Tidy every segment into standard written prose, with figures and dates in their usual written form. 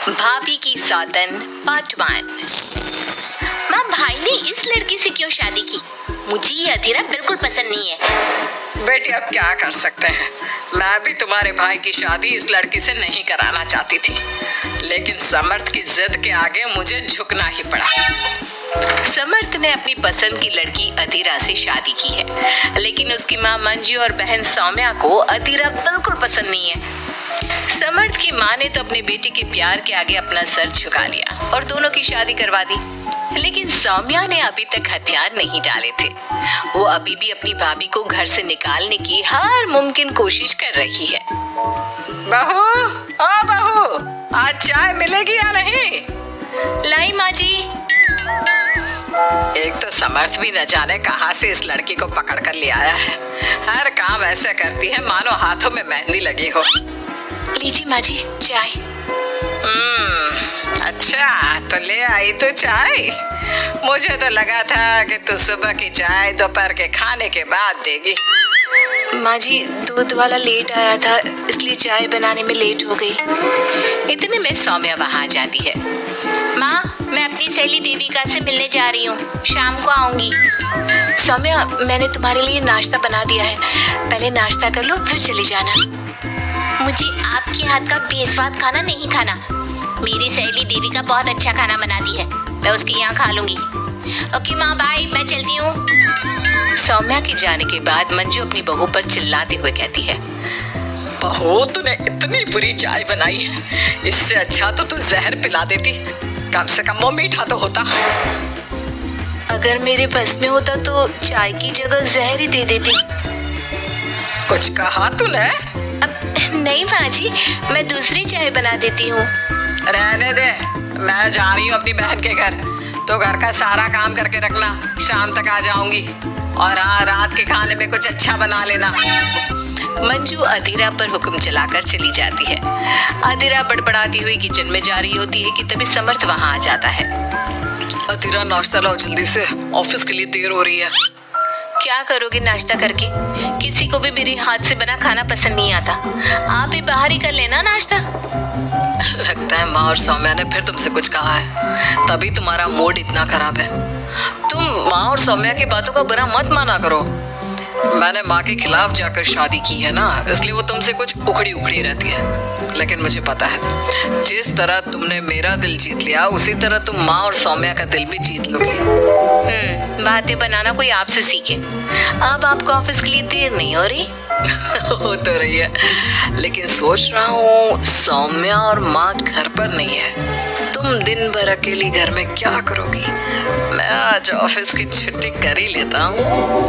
भाभी की सौतन पार्ट 1। माँ, भाई ने इस लड़की से क्यों शादी की? मुझे ये अधीरा बिल्कुल पसंद नहीं है। बेटी अब क्या कर सकते हैं, मैं भी तुम्हारे भाई की शादी इस लड़की से नहीं कराना चाहती थी, लेकिन समर्थ की जिद के आगे मुझे झुकना ही पड़ा। समर्थ ने अपनी पसंद की लड़की अधीरा से शादी की है, लेकिन उसकी माँ मंजू और बहन सौम्या को अधीरा बिल्कुल पसंद नहीं है। समर्थ की माँ ने तो अपने बेटे के प्यार के आगे अपना सर झुका लिया और दोनों की शादी करवा दी, लेकिन सौम्या ने अभी तक हथियार नहीं डाले थे। वो अभी भी अपनी भाभी को घर से निकालने की हर मुमकिन कोशिश कर रही है। बहू, ओ बहू, आज चाय मिलेगी या नहीं? लाई माँ जी। एक तो समर्थ भी न जाने कहां से इस लड़की को पकड़ कर ले आया है। हर काम ऐसे करती है मानो हाथों में मेहंदी लगी हो। लीजिए माँ जी चाय। अच्छा, तो ले आई तो चाय। मुझे तो लगा था कि तू सुबह की चाय दोपहर के खाने के बाद देगी। माँ जी, दूध वाला लेट आया था, इसलिए चाय बनाने में लेट हो गई। इतने में सौम्या वहाँ आ जाती है। माँ, मैं अपनी सहेली देविका से मिलने जा रही हूँ, शाम को आऊंगी। सौम्या, मैंने तुम्हारे लिए नाश्ता बना दिया है, पहले नाश्ता कर लो फिर चली जाना। मुझे आपके हाथ का बेस्वाद खाना नहीं खाना। मेरी सहेली देविका बहुत अच्छा खाना बनाती है, मैं उसके यहाँ खा लूंगी। ओके माँ, बाय, मैं चलती हूँ। सौम्या के जाने के बाद मंजू अपनी बहू पर चिल्लाते हुए कहती है, बहू, तूने इतनी बुरी चाय बनाई है, इससे अच्छा तो तू जहर पिला देती, कम से कम वो मीठा तो होता। अगर मेरे बस में होता तो चाय की जगह जहर ही दे देती। कुछ कहा तूने? अब नहीं माँ जी, मैं दूसरी चाय बना देती हूँ। रहने दे, मैं जा रही हूँ अपनी बहन के घर, तो घर का सारा काम करके रखना, शाम तक आ जाऊंगी। और हाँ, रात के खाने में कुछ अच्छा बना लेना। मंजू अधीरा पर हुक्म चलाकर चली जाती है। अधीरा बड़बड़ाती हुई किचन में जा रही होती है कि तभी समर्थ वहाँ आ जाता है। अधीरा, नाश्ता लाओ जल्दी से, ऑफिस के लिए देर हो रही है। क्या करोगे नाश्ता करके? किसी को भी मेरे हाथ से बना खाना पसंद नहीं आता। आप ही बाहर ही कर लेना नाश्ता। लगता है माँ और सौम्या ने फिर तुमसे कुछ कहा है, तभी तुम्हारा मूड इतना खराब है। तुम माँ और सौम्या की बातों का बुरा मत माना करो। मैंने माँ के खिलाफ जाकर शादी की है ना, इसलिए वो तुमसे कुछ उखड़ी उखड़ी रहती है। लेकिन मुझे पता है, जिस तरह तुमने मेरा दिल जीत लिया, उसी तरह तुम माँ और सौम्या का दिल भी जीत लोगी। बातें बनाना कोई आपसे सीखे। अब आपको ऑफिस के लिए देर नहीं हो रही? हो तो रही है, लेकिन सोच रहा हूँ सौम्या और माँ घर पर नहीं है, तुम दिन भर अकेली घर में क्या करोगी? मैं आज ऑफिस की छुट्टी कर ही लेता हूँ।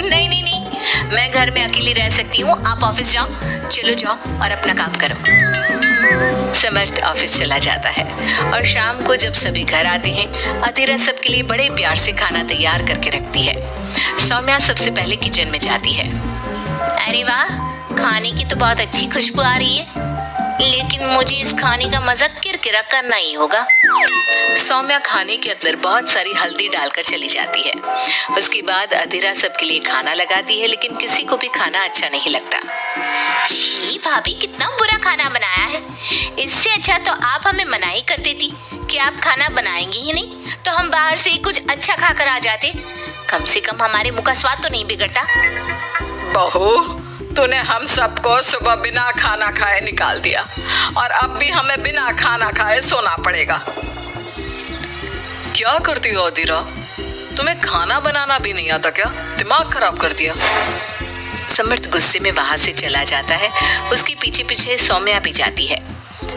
नहीं नहीं नहीं, मैं घर में अकेली रह सकती हूँ, आप ऑफिस जाओ। चलो जाओ और अपना काम करो। समर्थ ऑफिस चला जाता है और शाम को जब सभी घर आते हैं, अधीरा सबके लिए बड़े प्यार से खाना तैयार करके रखती है। सौम्या सबसे पहले किचन में जाती है। अरे वाह, खाने की तो बहुत अच्छी खुशबू आ रही है, लेकिन मुझे इस खाने का मजा किरकिरा करना ही होगा। सौम्या खाने के अंदर बहुत सारी हल्दी डालकर चली जाती है। उसके बाद अधीरा सबके लिए खाना लगाती है, लेकिन किसी को भी खाना अच्छा नहीं लगता। छी भाभी, कितना बुरा खाना बनाया है। इससे अच्छा तो आप हमें मना ही कर देती कि आप खाना बनाएंगी ही नहीं, तो हम बाहर से ही कुछ अच्छा खाकर आ जाते। कम से कम हमारे मुंह का स्वाद तो नहीं बिगड़ता। बहू, तूने हम सबको सुबह बिना खाना खाए निकाल दिया, और अब भी हमें बिना खाना खाए सोना पड़ेगा। क्या करती हो अधीरा? तुम्हें खाना बनाना भी नहीं आता क्या? दिमाग खराब कर दिया। समर्थ गुस्से में वहां से चला जाता है। उसके पीछे पीछे सौम्या भी जाती है।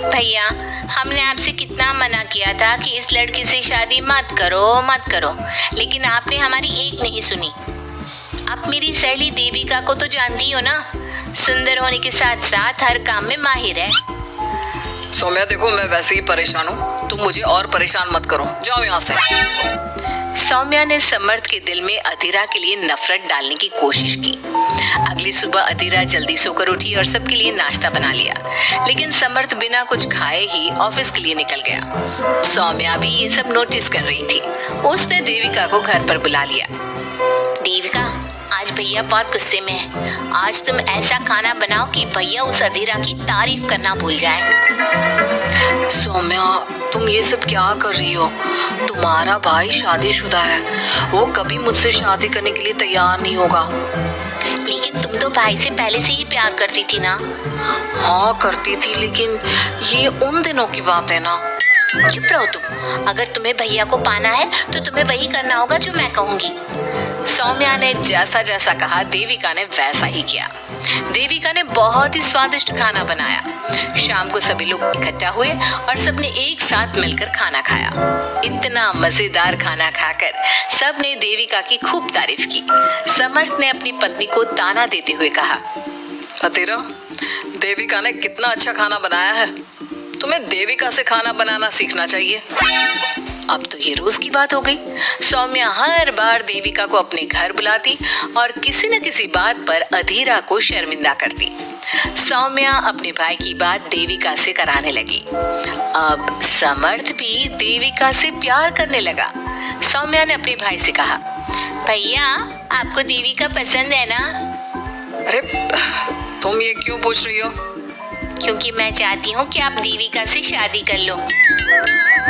भैया, हमने आपसे कितना मना किया था कि इस लड़की से शादी मत करो, लेकिन आपने हमारी एक नहीं सुनी। आप मेरी सहेली देविका को तो जानती हो ना, सुंदर होने के साथ साथ हर काम में माहिर है। सौम्या देखो, मैं वैसे ही परेशान हूँ, तुम मुझे और परेशान मत करो, जाओ यहाँ से। सौम्या ने समर्थ के दिल में अधीरा के लिए नफरत डालने की कोशिश की। अगली सुबह अधीरा जल्दी सोकर उठी और सबके लिए नाश्ता बना लिया, लेकिन समर्थ बिना कुछ खाए ही ऑफिस के लिए निकल गया। सौम्या भी ये सब नोटिस कर रही थी। उसने देविका को घर पर बुला लिया। देविका, आज भैया बहुत गुस्से में है। आज तुम ऐसा खाना बनाओ कि भैया उस अधीरा की तारीफ करना भूल जाए। सौम्या, तुम ये सब क्या कर रही हो? तुम्हारा भाई शादीशुदा है, वो कभी मुझसे शादी करने के लिए तैयार नहीं होगा। लेकिन तुम तो भाई से पहले से ही प्यार करती थी ना। हाँ करती थी, लेकिन ये उन दिनों की बात है ना। चुप रहो तुम। अगर तुम्हें भैया को पाना है तो तुम्हें वही करना होगा जो मैं कहूंगी। सौम्या ने जैसा जैसा कहा देविका ने वैसा ही किया। देविका ने बहुत ही स्वादिष्ट खाना बनाया। शाम को सभी लोग इकट्ठा हुए और सबने एक साथ मिलकर खाना खाया। इतना मजेदार खाना खाकर सबने देविका की खूब तारीफ की। समर्थ ने अपनी पत्नी को ताना देते हुए कहा, अतीरा, देविका ने कितना अच्छा खाना बनाया है। तुम्हें देविका से खाना बनाना सीखना चाहिए। अब तो ये रोज की बात हो गई। सौम्या हर बार देविका को अपने घर बुलाती और किसी न किसी बात पर अधीरा को शर्मिंदा करती। सौम्या अपने भाई की बात देविका से कराने लगी। अब समर्थ भी देविका से प्यार करने लगा। सौम्या ने अपने भाई से कहा, भैया आपको देविका पसंद है ना? अरे तुम ये क्यों पूछ रही हो? क्योंकि मैं चाहती हूँ कि आप देविका से शादी कर लो।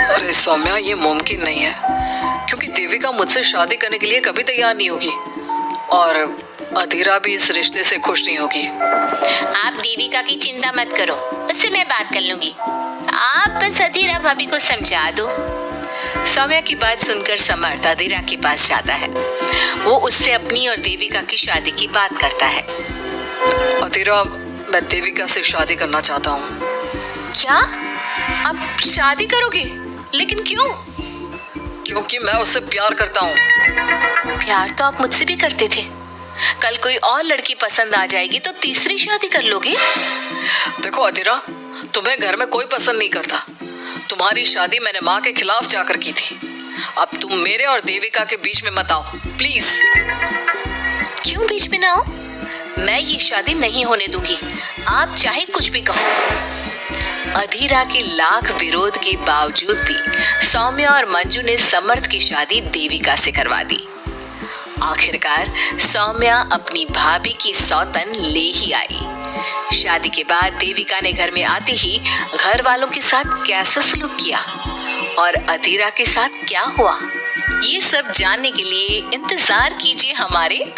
अरे सौम्या, ये मुमकिन नहीं है, क्योंकि देविका मुझसे शादी करने के लिए कभी तैयार नहीं होगी और अधीरा भी इस रिश्ते से खुश नहीं होगी। आप देविका की चिंता मत करो, उससे मैं बात कर लूंगी। आप बस अधीरा भाभी को समझा दो। सौम्या की बात सुनकर समर्थ अधीरा के पास जाता है। वो उससे अपनी और देविका की शादी की बात करता है। अधीरा, मैं देविका से शादी करना चाहता हूँ। क्या आप शादी करोगे? लेकिन क्यों? क्योंकि मैं उससे प्यार करता हूँ। प्यार तो आप मुझसे भी करते थे। कल कोई और लड़की पसंद आ जाएगी तो तीसरी शादी कर लोगे? देखो अधीरा, तुम्हें घर में कोई पसंद नहीं करता। तुम्हारी शादी मैंने माँ के खिलाफ जाकर की थी। अब तुम मेरे और देविका के बीच में मत आओ, प्लीज। क्यों बीच में ना आओ? मैं ये शादी नहीं होने दूंगी, आप चाहे कुछ भी कहो। अधीरा के लाख विरोध के बावजूद भी सौम्या और मंजू ने समर्थ की शादी देविका से करवा दी। आखिरकार सौम्या अपनी भाभी की सौतन ले ही आई। शादी के बाद देविका ने घर में आते ही घर वालों के साथ कैसा सलूक किया और अधीरा के साथ क्या हुआ, ये सब जानने के लिए इंतजार कीजिए हमारे